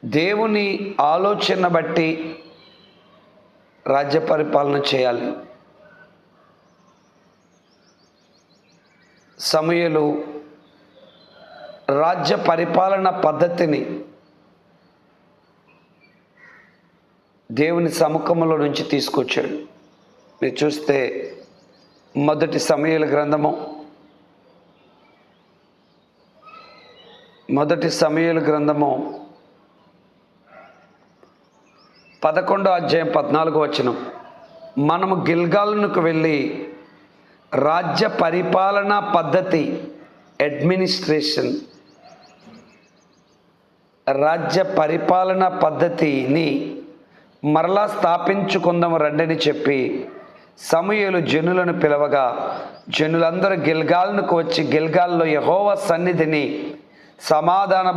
దేవుని ఆలోచన బట్టి రాజ్య పరిపాలన చేయాలి. సమూయేలు రాజ్య పరిపాలన పద్ధతిని దేవుని సముఖంలో నుంచి తీసుకొచ్చాడు. మీరు చూస్తే మొదటి సమూయేలు గ్రంథము 11వ అధ్యాయం 14వ వచనం. మనము గిల్గాలునకు వెళ్ళి రాజ్య పరిపాలన పద్ధతి రాజ్య పరిపాలన పద్ధతిని మరలా స్థాపించుకుందాము రండని చెప్పి సమూయేలు జనులను పిలవగా జనులందరూ గిల్గాలునకు వచ్చి గిల్గాల్లో యెహోవా సన్నిధిని సమాధాన